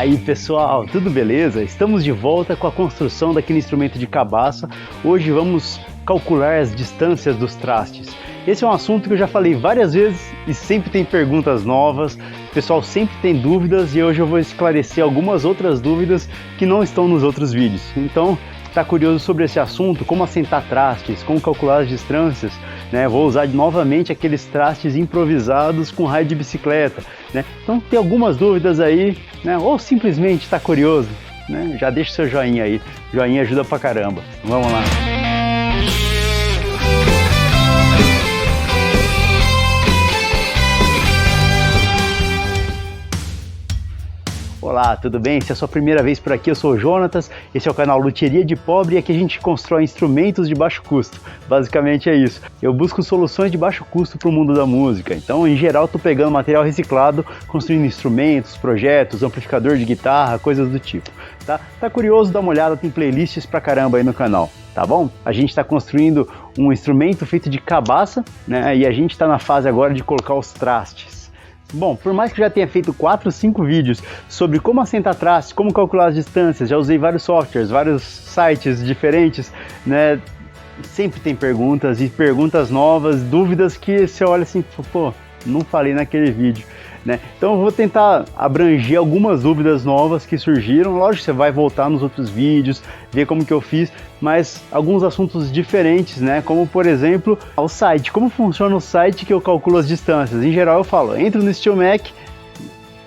Aí pessoal, tudo beleza? Estamos de volta com a construção daquele instrumento de cabaça. Hoje vamos calcular as distâncias dos trastes. Esse é um assunto que eu já falei várias vezes e sempre tem perguntas novas, o pessoal sempre tem dúvidas e hoje eu vou esclarecer algumas outras dúvidas que não estão nos outros vídeos. Então, está curioso sobre esse assunto, como assentar trastes, como calcular as distâncias, né? Vou usar novamente aqueles trastes improvisados com raio de bicicleta, né? Então tem algumas dúvidas aí, né? Ou simplesmente está curioso, né? Já deixa seu joinha aí, joinha ajuda pra caramba. Vamos lá! Olá, tudo bem? Se é a sua primeira vez por aqui, eu sou o Jonatas, esse é o canal Luthieria de Pobre e aqui a gente constrói instrumentos de baixo custo. Basicamente é isso. Eu busco soluções de baixo custo para o mundo da música. Então, em geral, estou pegando material reciclado, construindo instrumentos, projetos, amplificador de guitarra, coisas do tipo. Tá curioso? Dá uma olhada, tem playlists pra caramba aí no canal. Tá bom? A gente está construindo um instrumento feito de cabaça, né? E a gente está na fase agora de colocar os trastes. Bom, por mais que eu já tenha feito 4 ou 5 vídeos sobre como assentar trastes, como calcular as distâncias, já usei vários softwares, vários sites diferentes, né? Sempre tem perguntas e perguntas novas, dúvidas que você olha assim, pô, não falei naquele vídeo, né? Então eu vou tentar abranger algumas dúvidas novas que surgiram. Lógico, você vai voltar nos outros vídeos, ver como que eu fiz, mas alguns assuntos diferentes, né? Como por exemplo, o site, como funciona o site que eu calculo as distâncias. Em geral eu falo, entro no SteelMac,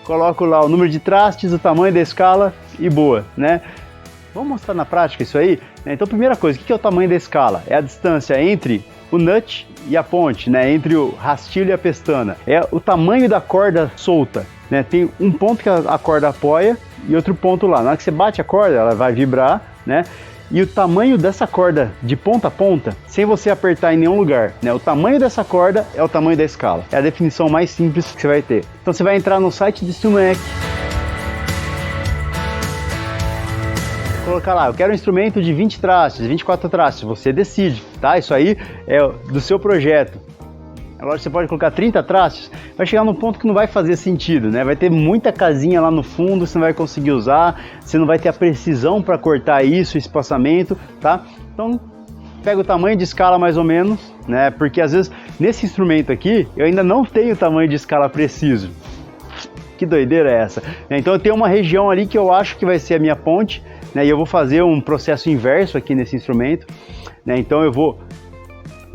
coloco lá o número de trastes, o tamanho da escala e boa, né? Vamos mostrar na prática isso aí? Então, primeira coisa, o que é o tamanho da escala? É a distância entre o nut e a ponte, né? Entre o rastilho e a pestana. É o tamanho da corda solta, né? Tem um ponto que a corda apoia e outro ponto lá. Na hora que você bate a corda, ela vai vibrar, né? E o tamanho dessa corda de ponta a ponta, sem você apertar em nenhum lugar, né? O tamanho dessa corda é o tamanho da escala. É a definição mais simples que você vai ter. Então você vai entrar no site do SteelMac, colocar lá, eu quero um instrumento de 20 trastes, 24 trastes, você decide, tá? Isso aí é do seu projeto. Agora você pode colocar 30 trastes, vai chegar num ponto que não vai fazer sentido, né? Vai ter muita casinha lá no fundo, você não vai conseguir usar, você não vai ter a precisão para cortar isso, esse espaçamento, tá? Então, pega o tamanho de escala mais ou menos, né? Porque às vezes, nesse instrumento aqui, eu ainda não tenho o tamanho de escala preciso. Que doideira é essa? Então eu tenho uma região ali que eu acho que vai ser a minha ponte, né, e eu vou fazer um processo inverso aqui nesse instrumento, né, então eu vou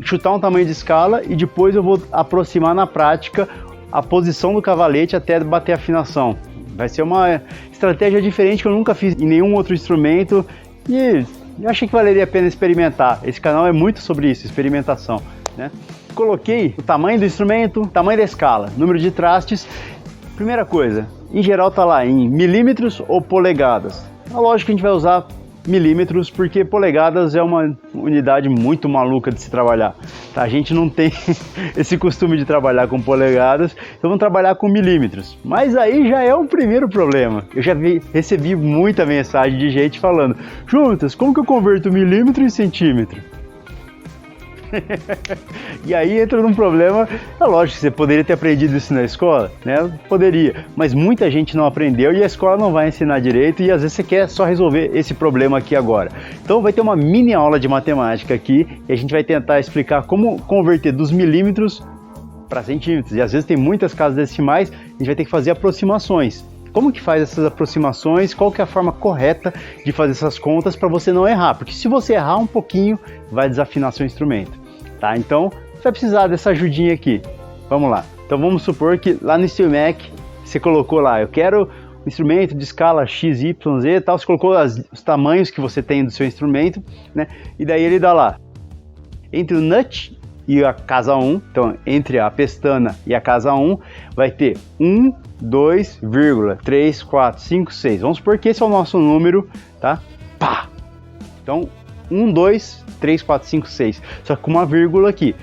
chutar um tamanho de escala e depois eu vou aproximar na prática a posição do cavalete até bater a afinação. Vai ser uma estratégia diferente que eu nunca fiz em nenhum outro instrumento e eu achei que valeria a pena experimentar. Esse canal é muito sobre isso, experimentação, né? Coloquei o tamanho do instrumento, tamanho da escala, número de trastes. Primeira coisa, em geral tá lá em milímetros ou polegadas. Lógico que a gente vai usar milímetros porque polegadas é uma unidade muito maluca de se trabalhar, tá? A gente não tem esse costume de trabalhar com polegadas, então vamos trabalhar com milímetros. Mas aí já é um primeiro problema. Eu já recebi muita mensagem de gente falando: Juntas, como que eu converto milímetro em centímetro? E aí entra num problema. É lógico que você poderia ter aprendido isso na escola, né? Poderia, mas muita gente não aprendeu e a escola não vai ensinar direito e às vezes você quer só resolver esse problema aqui agora. Então vai ter uma mini aula de matemática aqui e a gente vai tentar explicar como converter dos milímetros para centímetros. E às vezes tem muitas casas decimais, a gente vai ter que fazer aproximações. Como que faz essas aproximações? Qual que é a forma correta de fazer essas contas para você não errar? Porque se você errar um pouquinho, vai desafinar seu instrumento, tá? Então, você vai precisar dessa ajudinha aqui. Vamos lá. Então, vamos supor que lá no SteelMac, você colocou lá, eu quero um instrumento de escala X, Y, Z e tal. Você colocou os tamanhos que você tem do seu instrumento, né? E daí ele dá lá, entre o nut e a casa 1, então entre a pestana e a casa 1, vai ter 1, 2, 3, 4, 5, 6. Vamos supor que esse é o nosso número, tá? Pá! Então, 1, 2, 3, 4, 5, 6. Só que com uma vírgula aqui.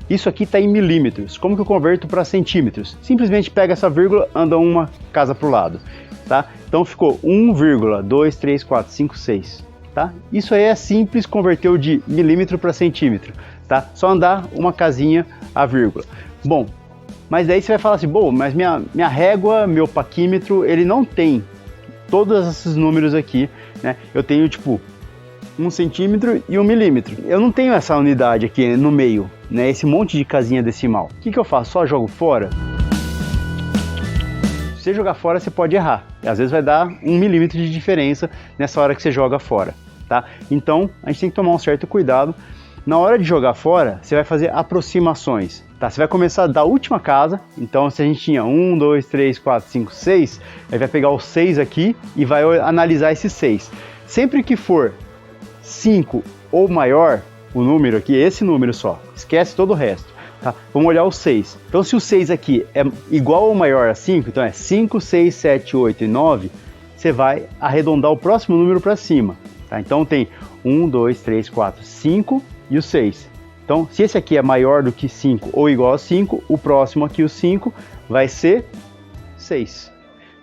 Isso aqui está em milímetros. Como que eu converto para centímetros? Simplesmente pega essa vírgula, anda uma casa para o lado, tá? Então ficou 1, 2, 3, 4, 5, 6. Tá? Isso aí é simples, converteu de milímetro para centímetro, tá? Só andar uma casinha a vírgula. Bom, mas daí você vai falar assim, bom, mas minha régua, meu paquímetro, ele não tem todos esses números aqui, né? Eu tenho tipo 1 centímetro e 1 milímetro. Eu não tenho essa unidade aqui no meio, né? Esse monte de casinha decimal. O que eu faço? Só jogo fora? Se você jogar fora, você pode errar. Às vezes vai dar 1 milímetro de diferença nessa hora que você joga fora, tá? Então, a gente tem que tomar um certo cuidado. Na hora de jogar fora, você vai fazer aproximações, tá? Você vai começar da última casa. Então, se a gente tinha 1, 2, 3, 4, 5, 6, aí vai pegar o 6 aqui e vai analisar esses 6. Sempre que for 5 ou maior, o número aqui, esse número só, esquece todo o resto, tá? Vamos olhar o 6. Então, se o 6 aqui é igual ou maior a 5, então é 5, 6, 7, 8 e 9, você vai arredondar o próximo número para cima, tá? Então, tem 1, 2, 3, 4, 5 e o 6. Então, se esse aqui é maior do que 5 ou igual a 5, o próximo aqui, o 5, vai ser 6.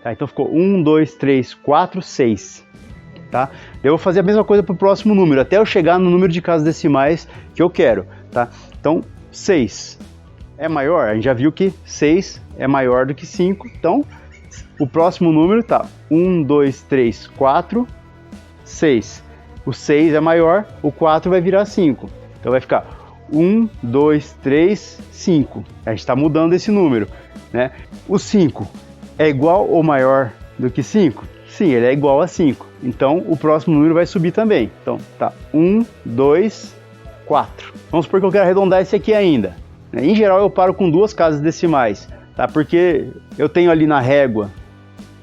Tá? Então, ficou 1, 2, 3, 4, 6. Tá? Eu vou fazer a mesma coisa para o próximo número, até eu chegar no número de casas decimais que eu quero. Tá? Então, 6 é maior, a gente já viu que 6 é maior do que 5. Então, o próximo número tá 1, 2, 3, 4, 6. O 6 é maior, o 4 vai virar 5. Então vai ficar 1, 2, 3, 5. A gente está mudando esse número, né? O 5 é igual ou maior do que 5? Sim, ele é igual a 5. Então o próximo número vai subir também. Então tá 1, 2, 4. Vamos supor que eu quero arredondar esse aqui ainda. Em geral eu paro com 2 casas decimais, tá? Porque eu tenho ali na régua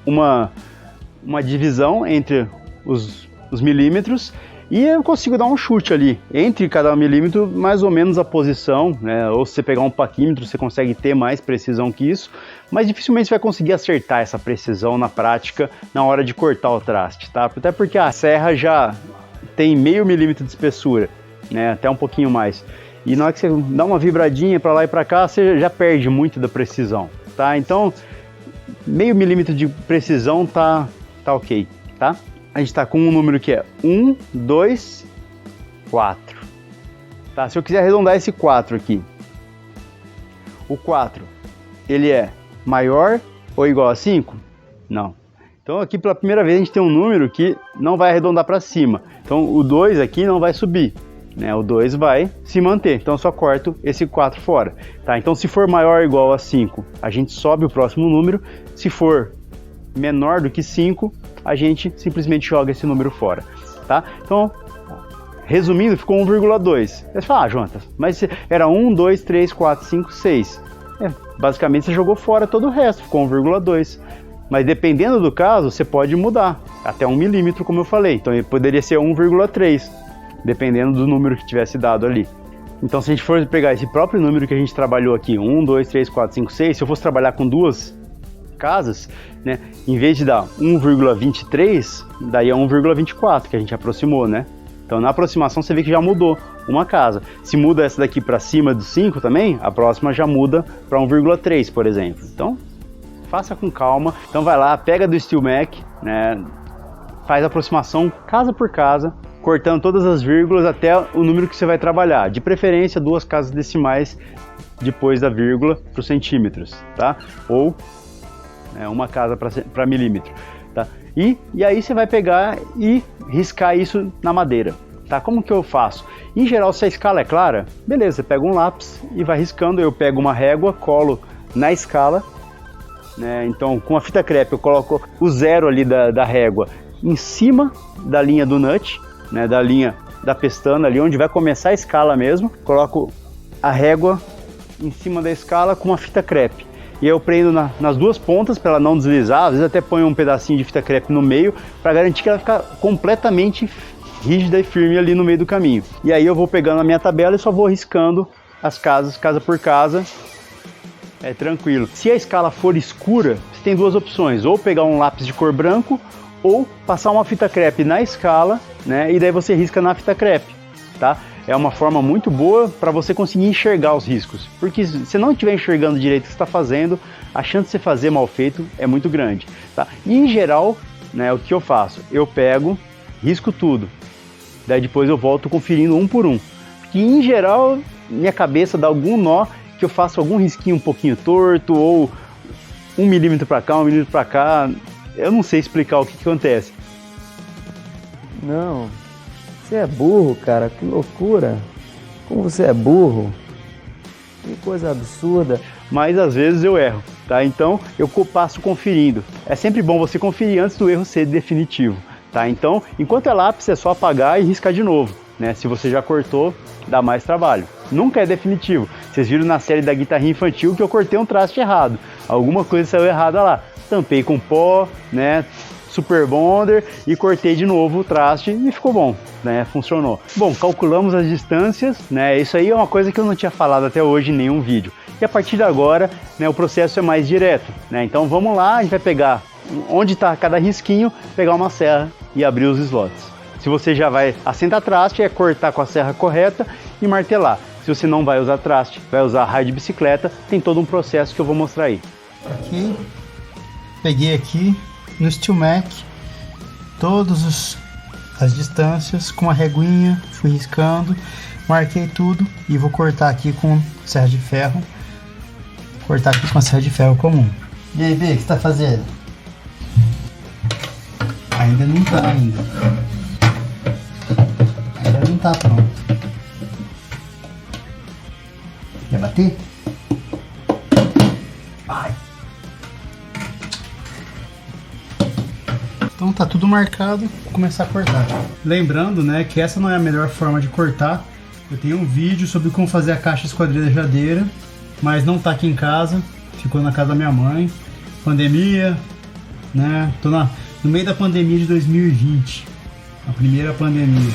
uma divisão entre os milímetros e eu consigo dar um chute ali entre cada milímetro, mais ou menos a posição, né? Ou se você pegar um paquímetro, você consegue ter mais precisão que isso, mas dificilmente você vai conseguir acertar essa precisão na prática na hora de cortar o traste, tá? Até porque a serra já tem meio milímetro de espessura, né? Até um pouquinho mais. E na hora que você dá uma vibradinha para lá e para cá, você já perde muito da precisão, tá? Então, meio milímetro de precisão tá ok, tá? A gente está com um número que é 1, 2, 4. Tá? Se eu quiser arredondar esse 4 aqui, o 4, ele é maior ou igual a 5? Não. Então aqui pela primeira vez a gente tem um número que não vai arredondar para cima. Então o 2 aqui não vai subir, né? O 2 vai se manter. Então eu só corto esse 4 fora. Tá? Então se for maior ou igual a 5, a gente sobe o próximo número. Se for menor do que 5, a gente simplesmente joga esse número fora, tá? Então, resumindo, ficou 1,2. Você fala, Jonatas, mas era 1, 2, 3, 4, 5, 6. Basicamente você jogou fora todo o resto, ficou 1,2. Mas dependendo do caso, você pode mudar, até 1 milímetro, como eu falei. Então poderia ser 1,3, dependendo do número que tivesse dado ali. Então se a gente for pegar esse próprio número que a gente trabalhou aqui, 1, 2, 3, 4, 5, 6, se eu fosse trabalhar com 2 casas, né, em vez de dar 1,23, daí é 1,24 que a gente aproximou, né? Então na aproximação você vê que já mudou uma casa. Se muda essa daqui para cima do 5 também, a próxima já muda para 1,3, por exemplo. Então faça com calma. Então vai lá, pega do SteelMac, né, faz a aproximação casa por casa, cortando todas as vírgulas até o número que você vai trabalhar. De preferência 2 casas decimais depois da vírgula para os centímetros, tá? Ou uma casa para milímetro, tá? E aí você vai pegar e riscar isso na madeira, tá? Como que eu faço? Em geral, se a escala é clara, beleza, você pega um lápis e vai riscando. Eu pego uma régua, colo na escala, né? Então com a fita crepe eu coloco o 0 ali da régua em cima da linha do nut, né? Da linha da pestana ali onde vai começar a escala mesmo. Coloco a régua em cima da escala com uma fita crepe. E eu prendo nas 2 pontas para ela não deslizar. Às vezes até ponho um pedacinho de fita crepe no meio para garantir que ela fica completamente rígida e firme ali no meio do caminho. E aí eu vou pegando a minha tabela e só vou riscando as casas, casa por casa. É tranquilo. Se a escala for escura, você tem 2 opções. Ou pegar um lápis de cor branco ou passar uma fita crepe na escala, né? E daí você risca na fita crepe, tá? É uma forma muito boa para você conseguir enxergar os riscos. Porque se você não estiver enxergando direito o que você está fazendo, a chance de você fazer mal feito é muito grande, tá? E em geral, né, o que eu faço? Eu pego, risco tudo. Daí depois eu volto conferindo um por um. Porque em geral, minha cabeça dá algum nó que eu faço algum risquinho um pouquinho torto, ou 1 milímetro para cá, 1 milímetro para cá. Eu não sei explicar o que acontece. Não, você é burro, cara, que loucura. Como você é burro. Que coisa absurda. Mas às vezes eu erro, tá? Então eu passo conferindo. É sempre bom você conferir antes do erro ser definitivo, tá? Então, enquanto é lápis, é só apagar e riscar de novo, né? Se você já cortou, dá mais trabalho. Nunca é definitivo. Vocês viram na série da guitarrinha infantil que eu cortei um traste errado. Alguma coisa saiu errada lá. Tampei com pó, né? Super Bonder e cortei de novo o traste e ficou bom, né? Funcionou. Bom, calculamos as distâncias, né? Isso aí é uma coisa que eu não tinha falado até hoje em nenhum vídeo. E a partir de agora, né, o processo é mais direto, né? Então vamos lá, a gente vai pegar onde está cada risquinho, pegar uma serra e abrir os slots. Se você já vai assentar traste, é cortar com a serra correta e martelar. Se você não vai usar traste, vai usar raio de bicicleta, tem todo um processo que eu vou mostrar aí. Aqui, peguei aqui no SteelMac todas as distâncias com a reguinha, fui riscando, marquei tudo e vou cortar aqui com serra de ferro. Cortar aqui com a serra de ferro comum. E aí, Bê, o que você tá fazendo? Ainda não tá ainda. Ainda não tá pronto. Quer bater? Ai. Então tá tudo marcado, vou começar a cortar. Lembrando, né, que essa não é a melhor forma de cortar. Eu tenho um vídeo sobre como fazer a caixa esquadrilhadeira, mas não tá aqui em casa, ficou na casa da minha mãe. Pandemia, né? Tô no meio da pandemia de 2020, a primeira pandemia.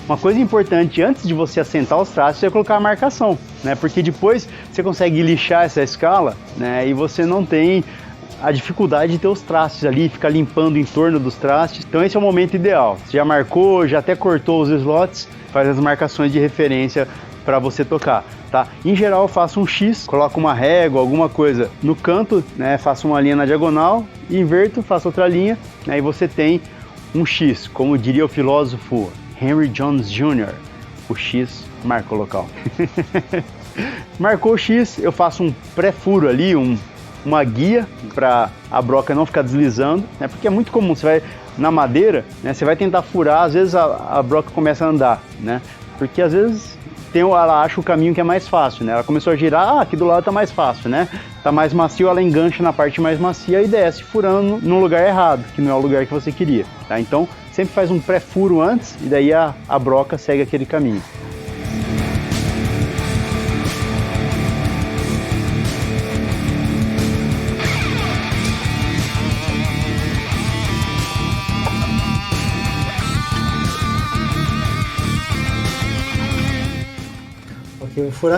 Uma coisa importante antes de você assentar os trastes é colocar a marcação, né? Porque depois você consegue lixar essa escala, né? E você não tem a dificuldade de ter os trastes ali, ficar limpando em torno dos trastes. Então esse é o momento ideal. Você já marcou, já até cortou os slots, faz as marcações de referência para você tocar, tá? Em geral eu faço um X, coloco uma régua, alguma coisa no canto, né? Faço uma linha na diagonal, inverto, faço outra linha, né? E você tem um X, como diria o filósofo Henry Jones Jr., o X marca o local. Marcou o X, eu faço um pré-furo ali, uma guia para a broca não ficar deslizando, né? Porque é muito comum, você vai na madeira, né? Você vai tentar furar, às vezes a broca começa a andar, né? Porque às vezes ela acha o caminho que é mais fácil, né? Ela começou a girar, aqui do lado tá mais fácil, né? Tá mais macio, ela engancha na parte mais macia e desce furando no lugar errado, que não é o lugar que você queria, tá? Então sempre faz um pré-furo antes e daí a broca segue aquele caminho.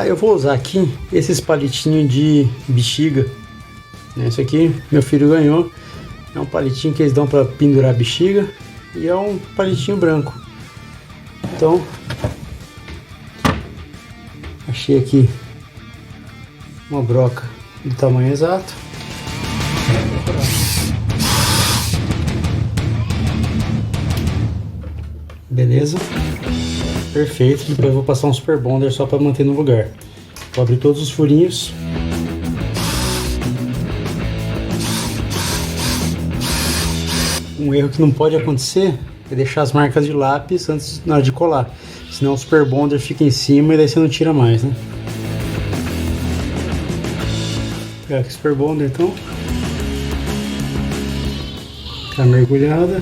Eu vou usar aqui esses palitinhos de bexiga. Esse aqui meu filho ganhou. É um palitinho que eles dão para pendurar a bexiga e é um palitinho branco. Então achei aqui uma broca do tamanho exato. Beleza? Perfeito, depois eu vou passar um Super Bonder só para manter no lugar. Vou abrir todos os furinhos. Um erro que não pode acontecer é deixar as marcas de lápis antes na hora de colar. Senão o Super Bonder fica em cima e daí você não tira mais, né? Vou pegar aqui o Super Bonder então. Tá mergulhada.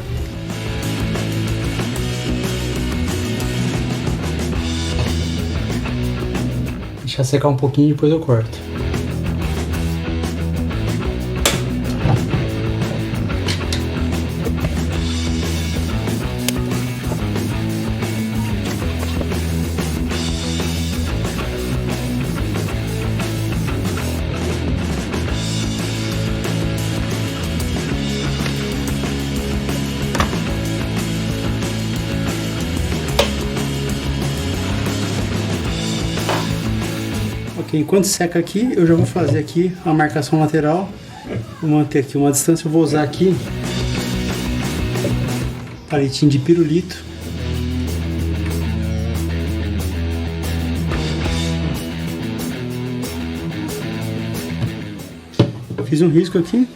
Deixar secar um pouquinho e depois eu corto. Ok, enquanto seca aqui, eu já vou fazer aqui a marcação lateral. Vou manter aqui uma distância, eu vou usar aqui palitinho de pirulito. Fiz um risco aqui,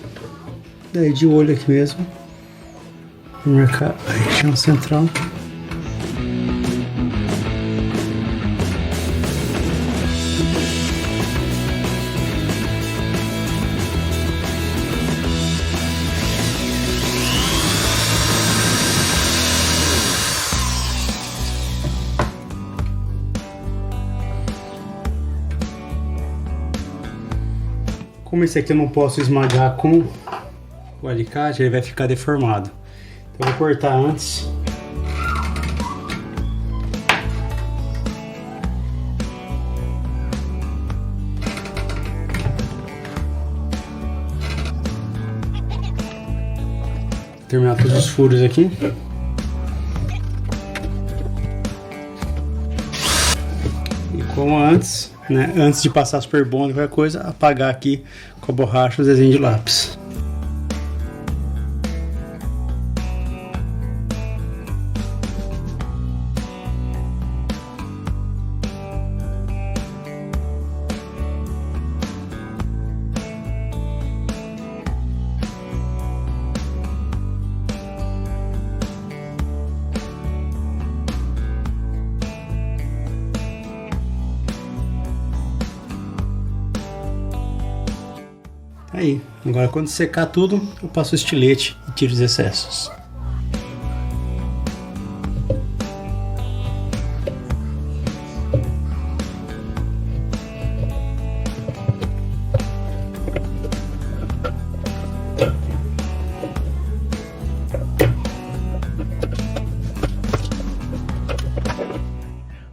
daí de olho aqui mesmo. Vou marcar a região central. Como esse aqui eu não posso esmagar com o alicate, ele vai ficar deformado. Então eu vou cortar antes. Vou terminar todos os furos aqui. E como antes, né, antes de passar super bond, qualquer coisa, apagar aqui com a borracha os desenhos de lápis. Aí, agora quando secar tudo, eu passo o estilete e tiro os excessos.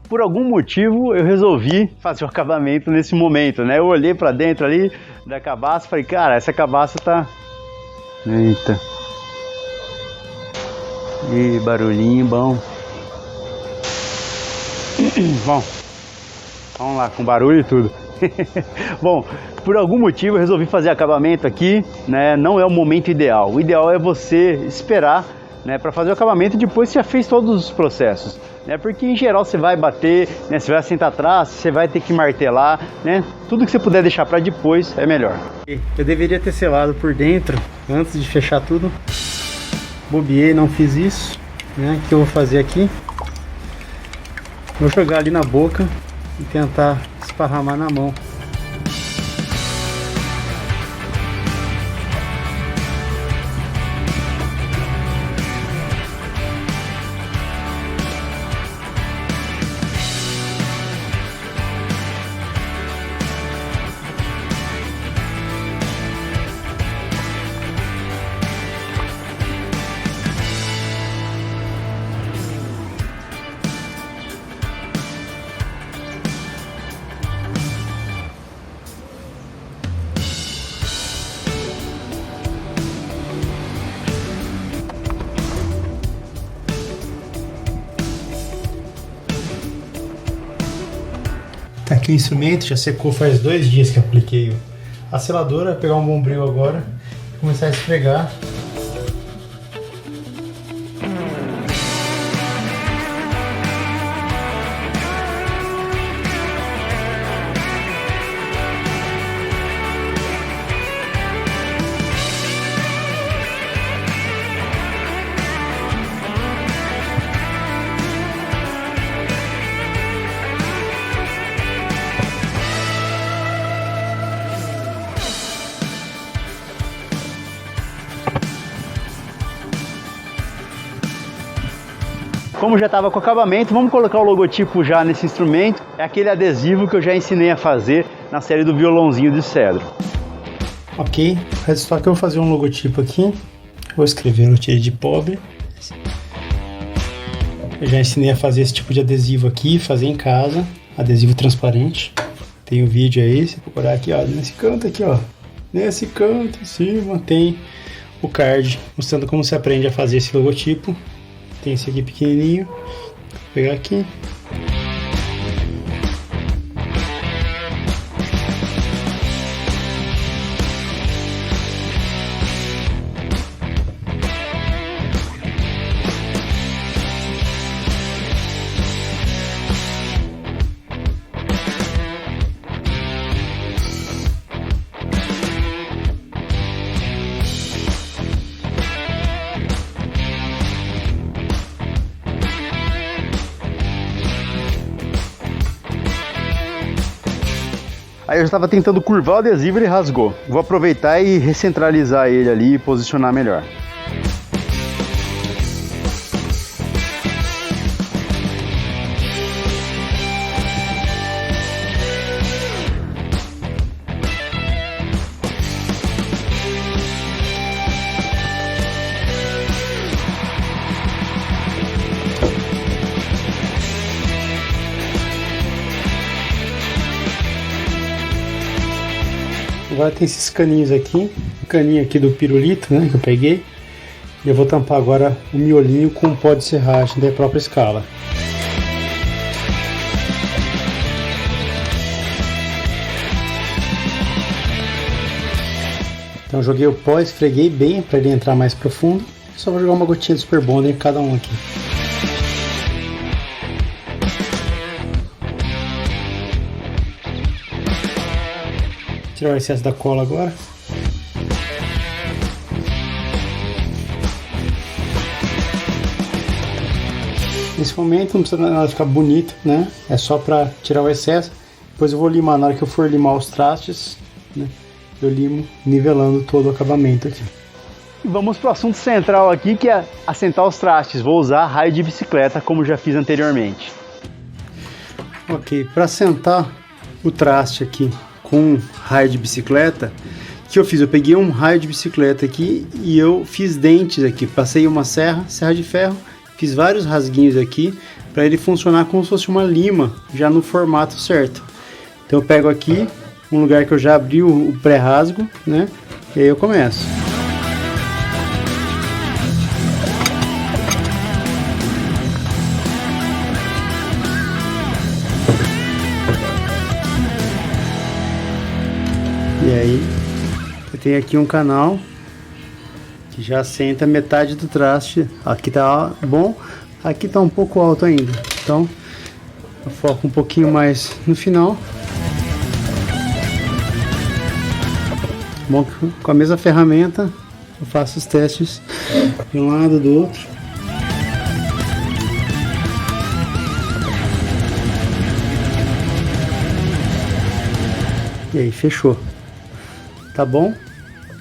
Por algum motivo eu resolvi fazer o acabamento nesse momento, né? Eu olhei pra dentro ali da cabaça e falei, cara, essa cabaça tá... Eita. E barulhinho bom. Bom, vamos lá, com barulho e tudo. Bom, por algum motivo eu resolvi fazer acabamento aqui, né? Não é o momento ideal. O ideal é você esperar, né, para fazer o acabamento depois que já fez todos os processos, né? Porque em geral você vai bater, né? Você vai sentar atrás, você vai ter que martelar, né? Tudo que você puder deixar para depois é melhor. Eu deveria ter selado por dentro antes de fechar tudo. Bobiei, não fiz isso, né? O que eu vou fazer aqui? Vou jogar ali na boca e tentar esparramar na mão. Tá aqui o instrumento, já secou faz 2 dias que apliquei a seladora. Vou pegar um bombril agora e começar a esfregar. Como já estava com acabamento, vamos colocar o logotipo já nesse instrumento. É aquele adesivo que eu já ensinei a fazer na série do violãozinho de cedro. Ok, só que eu vou fazer um logotipo aqui. Vou escrever Luthier de Pobre. Eu já ensinei a fazer esse tipo de adesivo aqui, fazer em casa. Adesivo transparente. Tem um vídeo aí, se procurar aqui, ó, nesse canto aqui, ó. Nesse canto em cima tem o card mostrando como se aprende a fazer esse logotipo. Tem esse aqui pequenininho, vou pegar aqui. Aí eu estava tentando curvar o adesivo e ele rasgou. Vou aproveitar e recentralizar ele ali e posicionar melhor. Agora tem esses caninhos aqui, o caninho aqui do pirulito, né, que eu peguei. E eu vou tampar agora o miolinho com um pó de serragem da própria escala. Então eu joguei o pó, esfreguei bem para ele entrar mais profundo. Só vou jogar uma gotinha de Super Bonder em cada um aqui. Tirar o excesso da cola agora. Nesse momento não precisa nada ficar bonito, né? É só para tirar o excesso. Depois eu vou limar, na hora que eu for limar os trastes, né? Eu limo nivelando todo o acabamento aqui. Vamos para o assunto central aqui, que é assentar os trastes. Vou usar raio de bicicleta, como já fiz anteriormente. Ok, para assentar o traste aqui com raio de bicicleta, o que eu fiz? Eu peguei um raio de bicicleta aqui e eu fiz dentes aqui. Passei uma serra de ferro, fiz vários rasguinhos aqui para ele funcionar como se fosse uma lima, já no formato certo. Então eu pego aqui um lugar que eu já abri o pré-rasgo, né? E aí eu começo. E aí, eu tenho aqui um canal que já assenta metade do traste. Aqui tá bom, aqui tá um pouco alto ainda. Então, eu foco um pouquinho mais no final. Bom, com a mesma ferramenta, eu faço os testes de um lado do outro. E aí, fechou. Tá bom?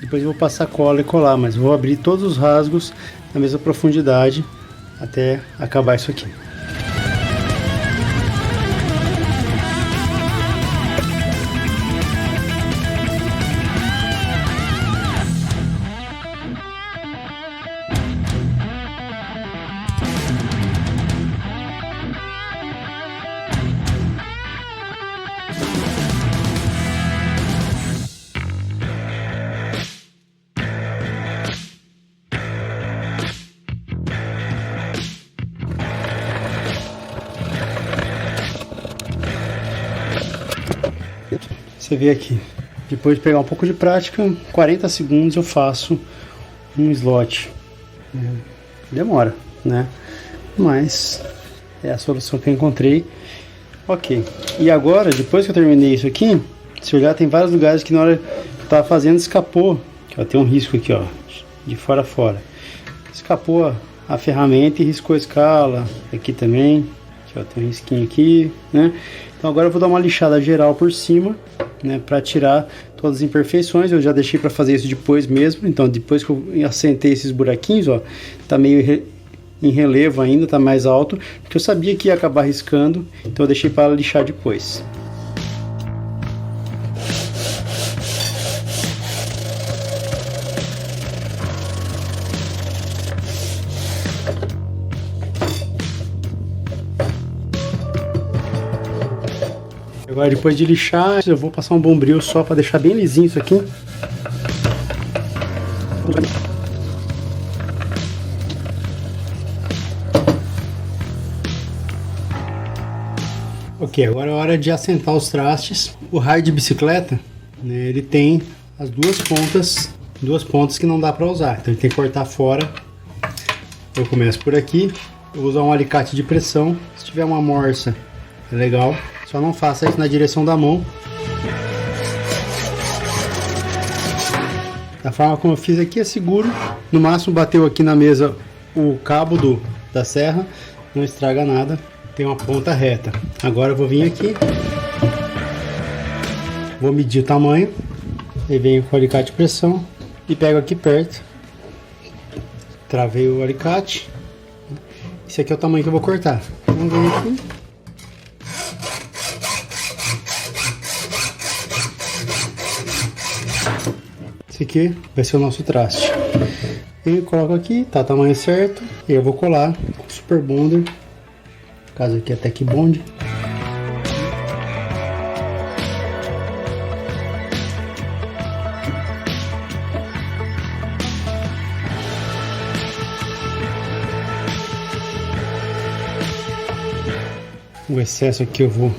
Depois eu vou passar cola e colar, mas vou abrir todos os rasgos na mesma profundidade até acabar isso aqui. Você vê aqui, depois de pegar um pouco de prática, 40 segundos eu faço um slot. Demora, né? Mas é a solução que eu encontrei. Ok, e agora, depois que eu terminei isso aqui, se olhar, tem vários lugares que na hora que eu tava fazendo escapou. Ó, tem um risco aqui, ó, de fora a fora. Escapou a ferramenta e riscou a escala. Aqui também, aqui, ó, tem um risquinho aqui, né? Então agora eu vou dar uma lixada geral por cima, né, para tirar todas as imperfeições. Eu já deixei para fazer isso depois mesmo. Então depois que eu assentei esses buraquinhos, ó, tá meio em relevo ainda, tá mais alto, porque eu sabia que ia acabar riscando, então eu deixei para lixar depois. Agora, depois de lixar, eu vou passar um bombril só para deixar bem lisinho isso aqui. Ok, agora é hora de assentar os trastes. O raio de bicicleta, né, ele tem as duas pontas que não dá para usar, então ele tem que cortar fora. Eu começo por aqui, eu vou usar um alicate de pressão. Se tiver uma morsa, é legal. Só não faça isso na direção da mão. Da forma como eu fiz aqui é seguro. No máximo bateu aqui na mesa o cabo da serra. Não estraga nada. Tem uma ponta reta. Agora eu vou vir aqui. Vou medir o tamanho. Aí venho com o alicate de pressão e pego aqui perto. Travei o alicate. Esse aqui é o tamanho que eu vou cortar. Então venho aqui. Esse aqui vai ser o nosso traste. Eu coloco aqui, tá o tamanho certo. E eu vou colar com Super Bonder. No caso aqui é Tech Bond. O excesso aqui eu vou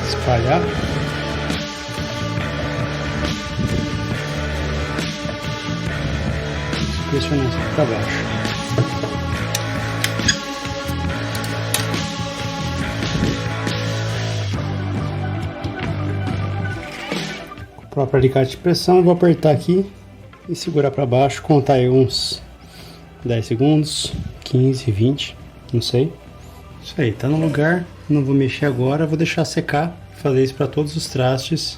espalhar. Pressionar isso para baixo. Com o próprio alicate de pressão eu vou apertar aqui e segurar para baixo, contar aí uns 10 segundos, 15, 20, não sei. Isso aí, tá no lugar, não vou mexer agora, vou deixar secar, fazer isso para todos os trastes,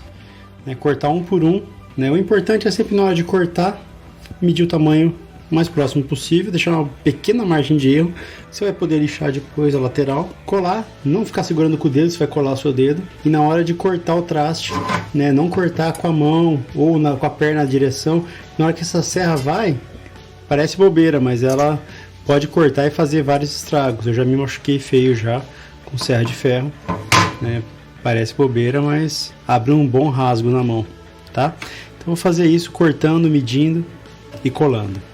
né? Cortar um por um, né? O importante é sempre na hora de cortar, medir o tamanho o mais próximo possível, deixar uma pequena margem de erro, você vai poder lixar depois a lateral, colar, não ficar segurando com o dedo, você vai colar o seu dedo, e na hora de cortar o traste, né? Não cortar com a mão ou com a perna na direção, na hora que essa serra vai, parece bobeira, mas ela pode cortar e fazer vários estragos. Eu já me machuquei feio já com serra de ferro, né? Parece bobeira, mas abre um bom rasgo na mão, tá? Então vou fazer isso cortando, medindo e colando.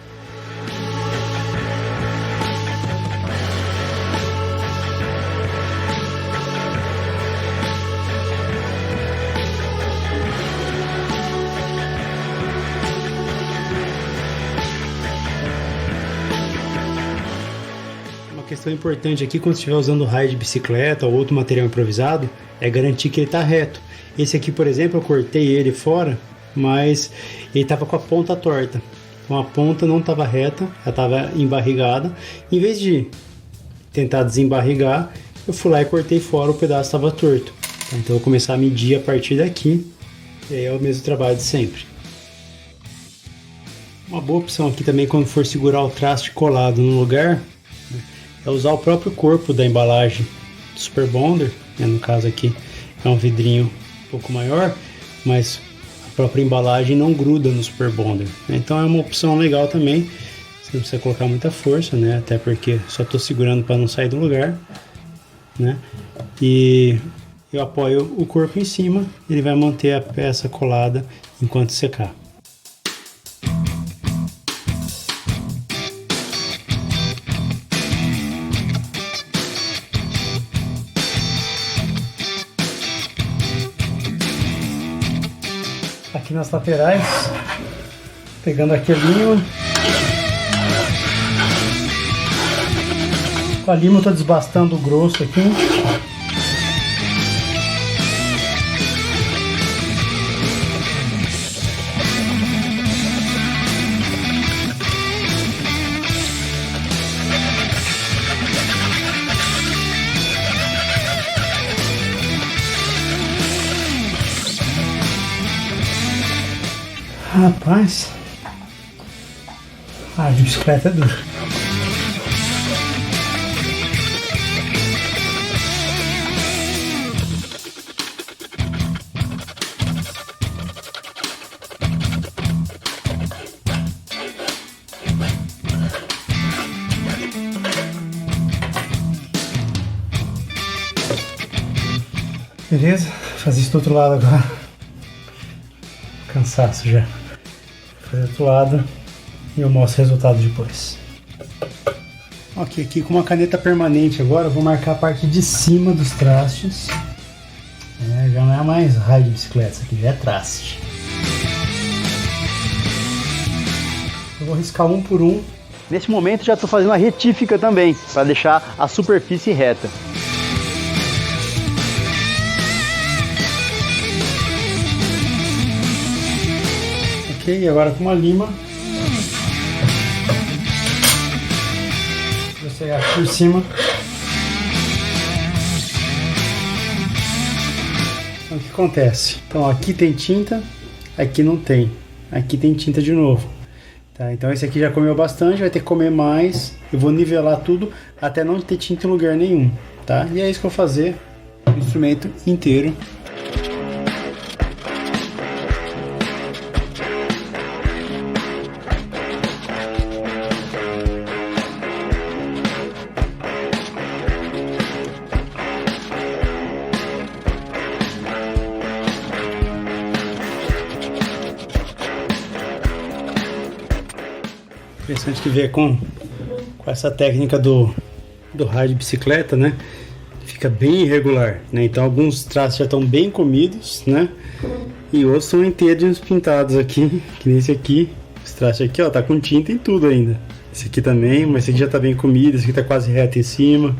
Questão importante aqui quando estiver usando raio de bicicleta ou outro material improvisado é garantir que ele está reto. Esse aqui, por exemplo, eu cortei ele fora, mas ele estava com a ponta torta. Então a ponta não estava reta, ela estava embarrigada. Em vez de tentar desembarrigar, eu fui lá e cortei fora, o pedaço estava torto. Então eu vou começar a medir a partir daqui, e aí é o mesmo trabalho de sempre. Uma boa opção aqui também quando for segurar o traste colado no lugar é usar o próprio corpo da embalagem do Super Bonder, né? No caso aqui é um vidrinho um pouco maior, mas a própria embalagem não gruda no Super Bonder, né? Então é uma opção legal também, você não precisa colocar muita força, né? Até porque só estou segurando para não sair do lugar, né? E eu apoio o corpo em cima, ele vai manter a peça colada enquanto secar. Aqui nas laterais, pegando aqui a lima. Com a lima eu estou desbastando o grosso aqui. Rapaz, a de bicicleta é dura. Beleza, vou fazer isso do outro lado agora. Cansaço já. Vou fazer do outro lado e eu mostro o resultado depois. Ok, aqui com uma caneta permanente agora eu vou marcar a parte de cima dos trastes. Já não é mais raio de bicicleta, isso aqui já é traste. Eu vou riscar um por um. Nesse momento já estou fazendo a retífica também, para deixar a superfície reta. Ok, agora com uma lima. Vou chegar aqui por cima. acontece? Então aqui tem tinta, aqui não tem. Aqui tem tinta de novo. Tá, então esse aqui já comeu bastante, vai ter que comer mais. Eu vou nivelar tudo até não ter tinta em lugar nenhum. Tá? E é isso que eu vou fazer o instrumento inteiro. Interessante que ver com essa técnica do raio de bicicleta, né? Fica bem irregular, né? Então alguns traços já estão bem comidos, né? E outros são inteiros pintados aqui, que nem esse aqui. Esse traço aqui, ó, tá com tinta em tudo ainda. Esse aqui também, mas esse aqui já tá bem comido, esse aqui tá quase reto em cima.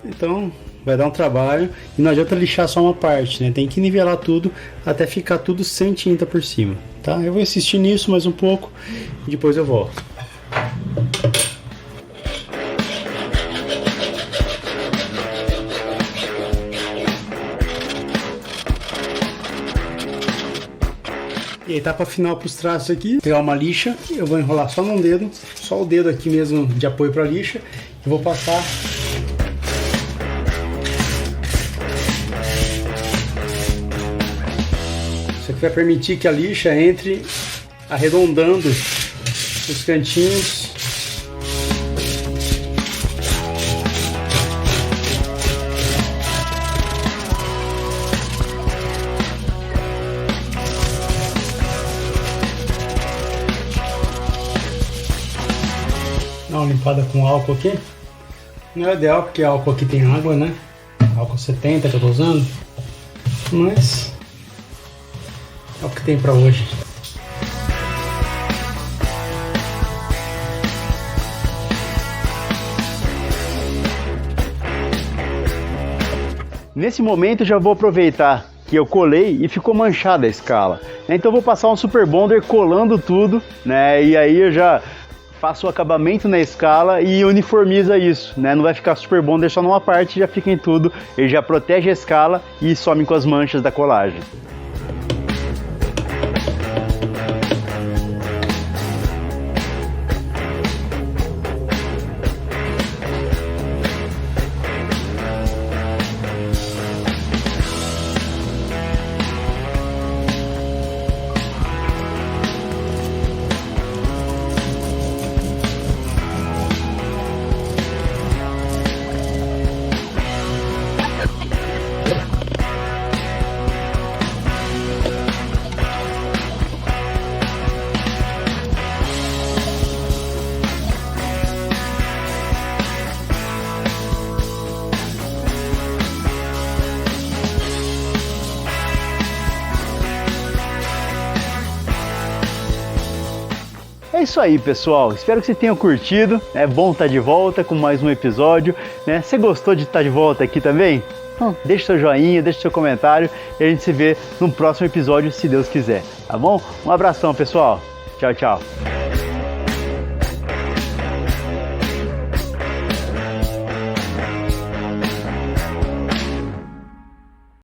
Então vai dar um trabalho e não adianta lixar só uma parte, né? Tem que nivelar tudo até ficar tudo sem tinta por cima, tá? Eu vou insistir nisso mais um pouco e depois eu volto. E a etapa final para os traços aqui, pegar uma lixa, eu vou enrolar só num dedo, só o dedo aqui mesmo de apoio para a lixa, e vou passar isso aqui vai permitir que a lixa entre arredondando os cantinhos. Dá uma limpada com álcool aqui. Não é ideal porque álcool aqui tem água, né? Álcool 70 que eu tô usando. Mas é o que tem pra hoje. Nesse momento já vou aproveitar que eu colei e ficou manchada a escala. Então eu vou passar um Super Bonder colando tudo, né? E aí eu já faço o acabamento na escala e uniformiza isso, né? Não vai ficar Super Bonder só numa parte, já fica em tudo. Ele já protege a escala e some com as manchas da colagem. É isso aí, pessoal. Espero que você tenha curtido. É bom estar de volta com mais um episódio, né? Você gostou de estar de volta aqui também? Então, deixa seu joinha, deixa seu comentário e a gente se vê no próximo episódio, se Deus quiser, tá bom? Um abração, pessoal. Tchau, tchau.